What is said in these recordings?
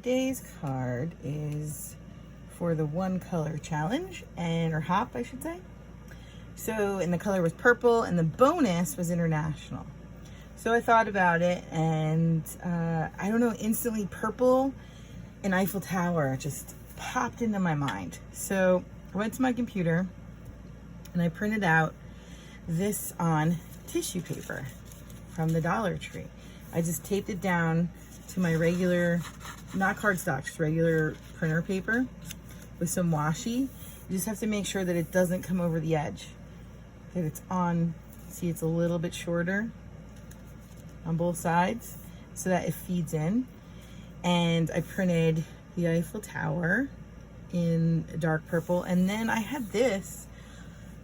Today's card is for the one color challenge, or hop, I should say. So, and the color was purple, and the bonus was international. So I thought about it, and I don't know, instantly purple and Eiffel Tower just popped into my mind. So I went to my computer and I printed out this on tissue paper from the Dollar Tree. I just taped it down to my regular, not cardstock, just regular printer paper with some washi. You just have to make sure that it doesn't come over the edge, that it's on. See, it's a little bit shorter on both sides so that it feeds in. And I printed the Eiffel Tower in dark purple, and then I had this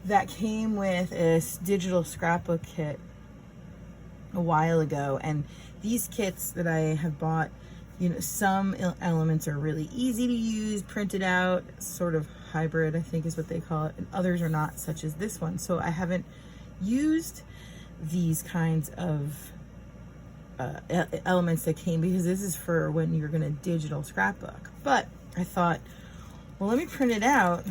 that came with a digital scrapbook kit a while ago. And these kits that I have bought, you know, some elements are really easy to use, printed out, sort of hybrid, I think is what they call it, and others are not, such as this one. So I haven't used these kinds of elements that came, because this is for when you're gonna digital scrapbook. But I thought, well, let me print it out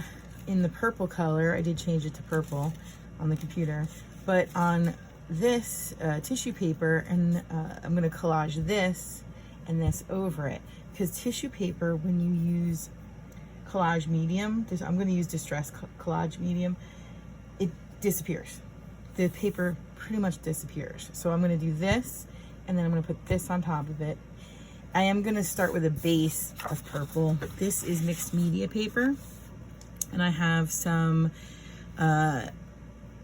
in the purple color. I did change it to purple on the computer, but on this tissue paper, and I'm going to collage this and this over it, because tissue paper, when you use collage medium, I'm going to use distress collage medium, it disappears. The paper pretty much disappears. So I'm going to do this, and then I'm going to put this on top of it. I am going to start with a base of purple. This is mixed media paper, and I have some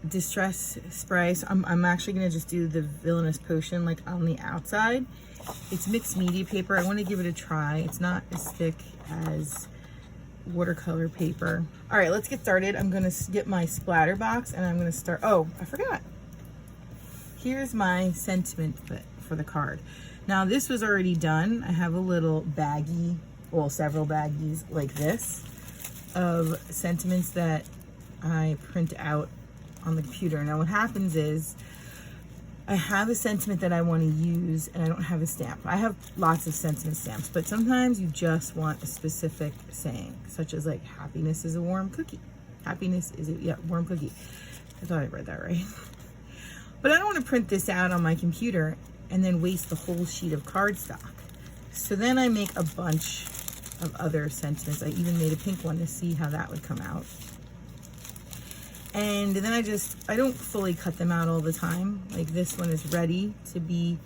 distress spray. So I'm actually going to just do the Villainous Potion like on the outside. It's mixed media paper. I want to give it a try. It's not as thick as watercolor paper. All right, let's get started. I'm going to get my splatter box, and I'm going to start. Oh, I forgot. Here's my sentiment for the card. Now, this was already done. I have a little baggie, well, several baggies like this of sentiments that I print out on the computer. Now, what happens is I have a sentiment that I want to use, and I don't have a stamp. I have lots of sentiment stamps, but sometimes you just want a specific saying, such as like, happiness is a warm cookie. Happiness is a warm cookie. I thought I read that right. But I don't want to print this out on my computer and then waste the whole sheet of cardstock. So then I make a bunch of other sentiments. I even made a pink one to see how that would come out. And then I don't fully cut them out all the time. Like this one is ready to be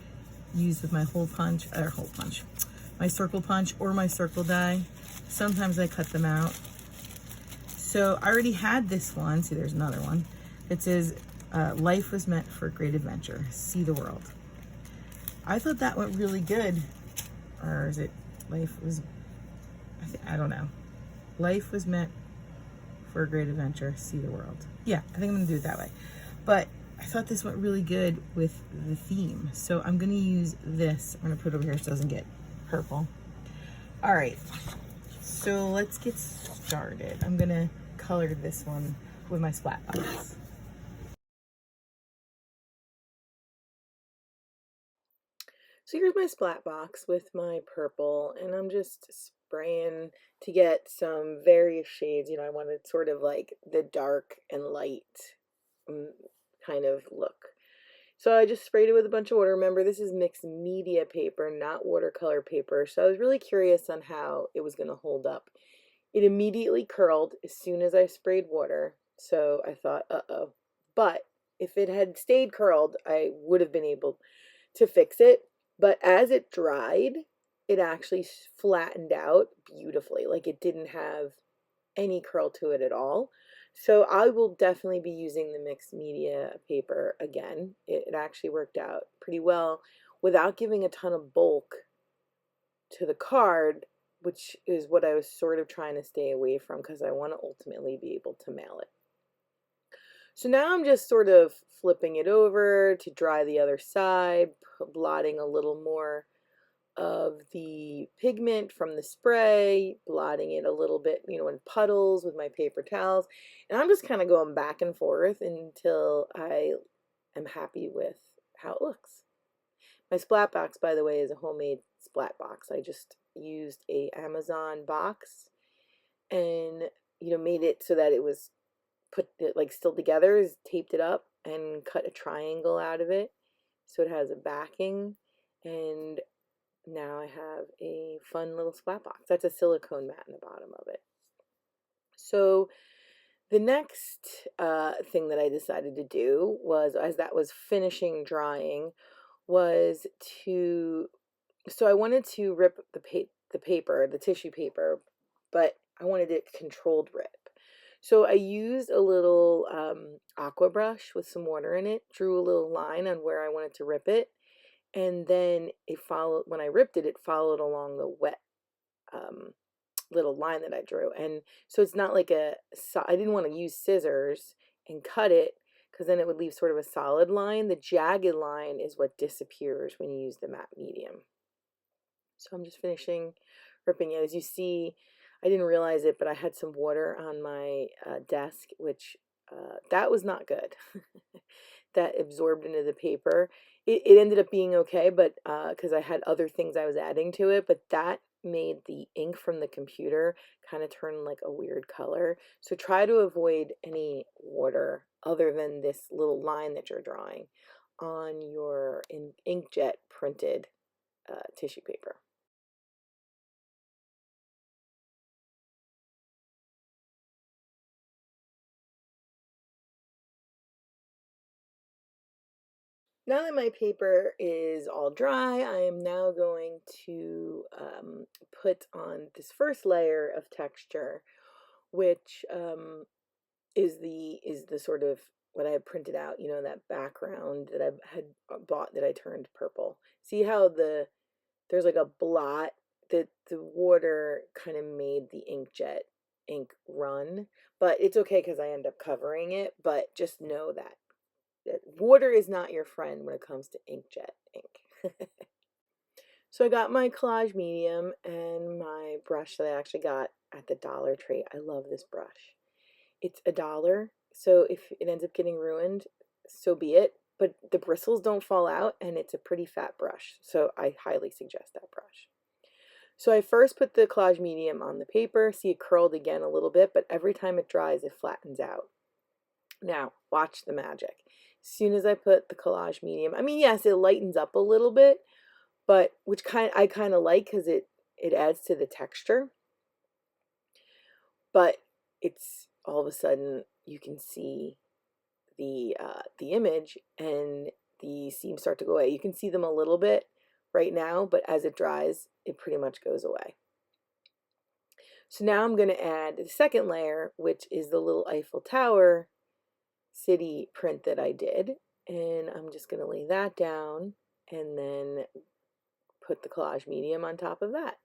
used with my my circle punch or my circle die. Sometimes I cut them out. So I already had this one. See, there's another one. It says, life was meant for great adventure. See the world. I thought that went really good. Or is it life was, I don't know. Life was meant for a great adventure. See the world. Yeah, I think I'm gonna do it that way. But I thought this went really good with the theme. So I'm gonna use this. I'm gonna put it over here so it doesn't get purple. All right, so let's get started. I'm gonna color this one with my splat box. So here's my splat box with my purple, and I'm just spraying to get some various shades. You know, I wanted sort of like the dark and light kind of look. So I just sprayed it with a bunch of water. Remember, this is mixed media paper, not watercolor paper. So I was really curious on how it was going to hold up. It immediately curled as soon as I sprayed water. So I thought, uh-oh. But if it had stayed curled, I would have been able to fix it. But as it dried, it actually flattened out beautifully. Like it didn't have any curl to it at all. So I will definitely be using the mixed media paper again. It actually worked out pretty well without giving a ton of bulk to the card, which is what I was sort of trying to stay away from because I want to ultimately be able to mail it. So now I'm just sort of flipping it over to dry the other side, blotting a little more of the pigment from the spray, blotting it a little bit, you know, in puddles with my paper towels. And I'm just kind of going back and forth until I am happy with how it looks. My splat box, by the way, is a homemade splat box. I just used a Amazon box and, made it so that it was put it like still together, is taped it up and cut a triangle out of it so it has a backing. And now I have a fun little splat box. That's a silicone mat in the bottom of it. So the next thing that I decided to do was, as that was finishing drying, was to, so I wanted to rip the paper, the tissue paper, but I wanted it controlled rip. So I used a little aqua brush with some water in it, drew a little line on where I wanted to rip it, and then it followed, when I ripped it, it followed along the wet um, little line that I drew. And so it's not like I didn't want to use scissors and cut it because then it would leave sort of a solid line. The jagged line is what disappears when you use the matte medium. So I'm just finishing ripping it. As you see, I didn't realize it, but I had some water on my desk, which that was not good. That absorbed into the paper. It ended up being okay, but because I had other things I was adding to it, but that made the ink from the computer kind of turn like a weird color. So try to avoid any water other than this little line that you're drawing on your inkjet printed tissue paper. Now that my paper is all dry, I am now going to put on this first layer of texture, which is the sort of what I had printed out, that background that I had bought that I turned purple. See how there's like a blot that the water kind of made the inkjet ink run, but it's okay because I end up covering it. But just know that water is not your friend when it comes to inkjet ink. So I got my collage medium and my brush that I actually got at the Dollar Tree. I love this brush. It's $1, so if it ends up getting ruined, so be it. But the bristles don't fall out, and it's a pretty fat brush, so I highly suggest that brush. So I first put the collage medium on the paper. See, it curled again a little bit, but every time it dries, it flattens out. Now, watch the magic. As soon as I put the collage medium, I mean, yes, it lightens up a little bit, but which I kind of like because it adds to the texture. But it's all of a sudden you can see the image and the seams start to go away. You can see them a little bit right now, but as it dries, it pretty much goes away. So now I'm going to add the second layer, which is the little Eiffel Tower city print that I did. And I'm just going to lay that down and then put the collage medium on top of that.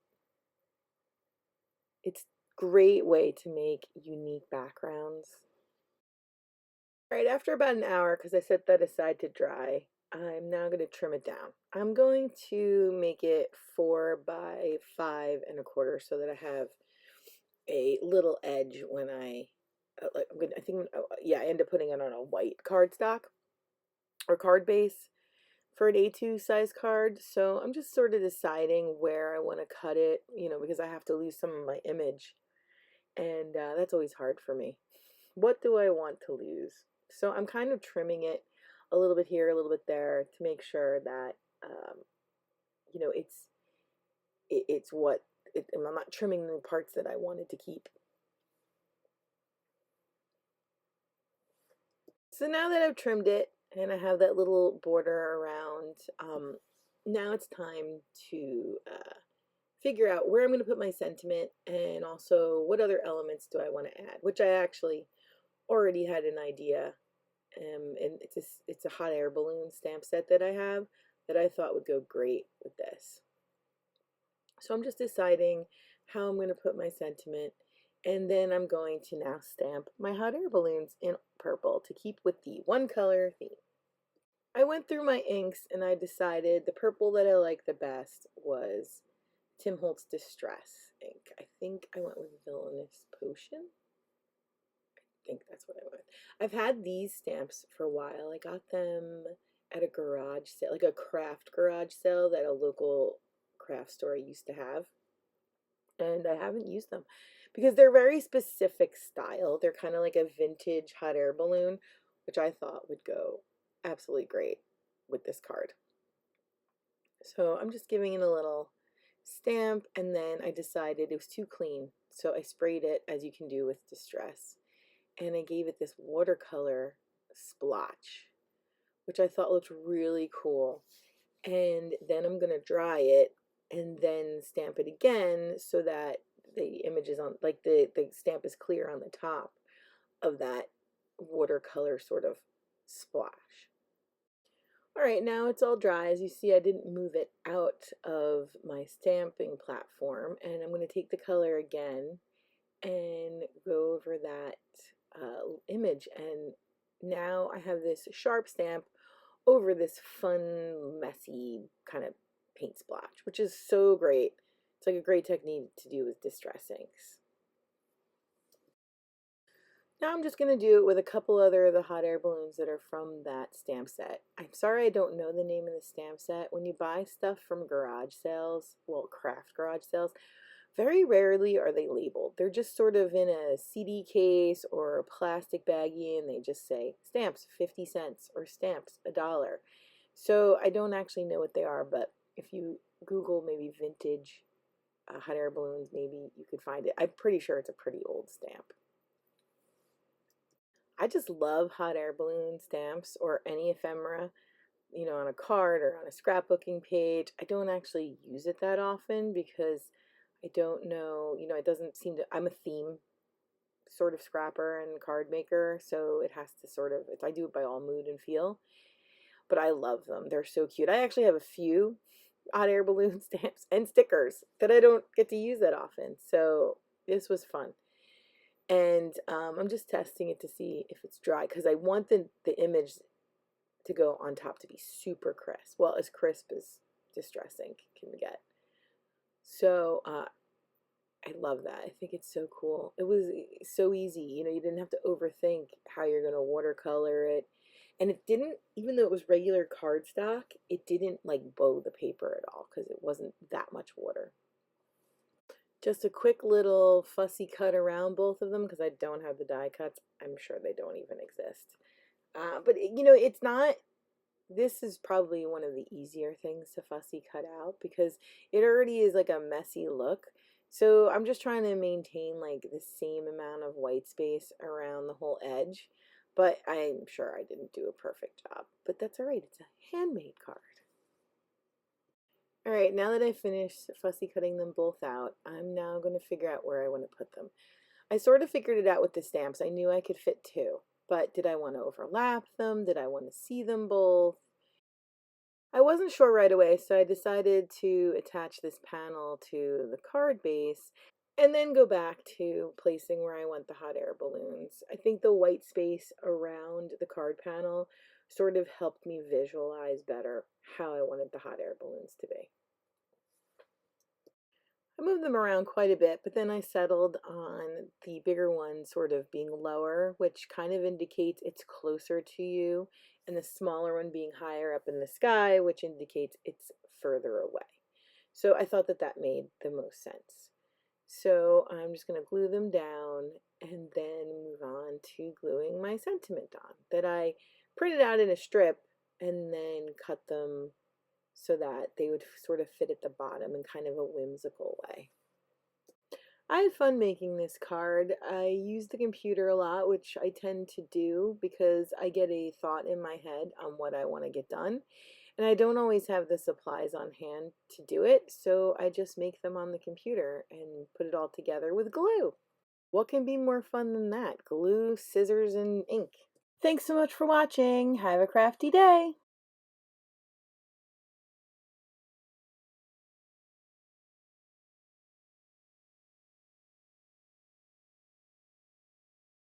It's a great way to make unique backgrounds. All right, after about an hour, because I set that aside to dry, I'm now going to trim it down. I'm going to make it 4 by 5 1/4 so that I have a little edge when I end up putting it on a white cardstock or card base for an A2 size card. So I'm just sort of deciding where I want to cut it, because I have to lose some of my image. And that's always hard for me. What do I want to lose? So I'm kind of trimming it a little bit here, a little bit there to make sure that, it's what, I'm not trimming the parts that I wanted to keep. So now that I've trimmed it and I have that little border around, now it's time to figure out where I'm going to put my sentiment and also what other elements do I want to add, which I actually already had an idea. And it's a hot air balloon stamp set that I have that I thought would go great with this. So I'm just deciding how I'm going to put my sentiment, and then I'm going to now stamp my hot air balloons in purple to keep with the one color theme. I went through my inks and I decided the purple that I liked the best was Tim Holtz Distress ink. I think I went with Villainous Potion. I think that's what I went. I've had these stamps for a while. I got them at a garage sale, like a craft garage sale that a local craft store used to have. and I haven't used them because they're very specific style. They're kind of like a vintage hot air balloon, which I thought would go absolutely great with this card. So I'm just giving it a little stamp, and then I decided it was too clean, so I sprayed it, as you can do with Distress, and I gave it this watercolor splotch, which I thought looked really cool. And then I'm going to dry it and then stamp it again so that the image is on, like the stamp is clear on the top of that watercolor sort of splash. All right, now it's all dry. As you see, I didn't move it out of my stamping platform, and I'm going to take the color again and go over that image, and now I have this sharp stamp over this fun, messy kind of paint splotch, which is so great. It's like a great technique to do with Distress inks. Now I'm just going to do it with a couple other of the hot air balloons that are from that stamp set. I'm sorry I don't know the name of the stamp set. When you buy stuff from garage sales, well, craft garage sales, very rarely are they labeled. They're just sort of in a CD case or a plastic baggie, and they just say stamps 50 cents or stamps $1. So I don't actually know what they are, but if you Google maybe vintage hot air balloons, maybe you could find it. I'm pretty sure it's a pretty old stamp. I just love hot air balloon stamps or any ephemera, you know, on a card or on a scrapbooking page. I don't actually use it that often because I don't know, you know, it doesn't seem to, I'm a theme sort of scrapper and card maker, so it has to sort of, I do it by all mood and feel, but I love them. They're so cute. I actually have a few hot air balloon stamps and stickers that I don't get to use that often, so this was fun. And I'm just testing it to see if it's dry because I want the image to go on top to be super crisp. Well, as crisp as Distress ink can get. So I love that. I think it's so cool. It was so easy. You know, you didn't have to overthink how you're going to watercolor it. And it didn't, even though it was regular cardstock, it didn't like bow the paper at all because it wasn't that much water. Just a quick little fussy cut around both of them because I don't have the die cuts. I'm sure they don't even exist. But, you know, it's not, this is probably one of the easier things to fussy cut out because it already is like a messy look. So I'm just trying to maintain like the same amount of white space around the whole edge. But I'm sure I didn't do a perfect job. But that's all right. It's a handmade card. All right, now that I finished fussy cutting them both out, I'm now going to figure out where I want to put them. I sort of figured it out with the stamps. I knew I could fit two, but did I want to overlap them? Did I want to see them both? I wasn't sure right away, so I decided to attach this panel to the card base and then go back to placing where I want the hot air balloons. I think the white space around the card panel sort of helped me visualize better how I wanted the hot air balloons to be. I moved them around quite a bit, but then I settled on the bigger one sort of being lower, which kind of indicates it's closer to you, and the smaller one being higher up in the sky, which indicates it's further away. So I thought that that made the most sense. So I'm just going to glue them down and then move on to gluing my sentiment on that I printed out in a strip and then cut them so that they would sort of fit at the bottom in kind of a whimsical way. I had fun making this card. I use the computer a lot, which I tend to do because I get a thought in my head on what I want to get done. And I don't always have the supplies on hand to do it, so I just make them on the computer and put it all together with glue. What can be more fun than that? Glue, scissors, and ink. Thanks so much for watching. Have a crafty day.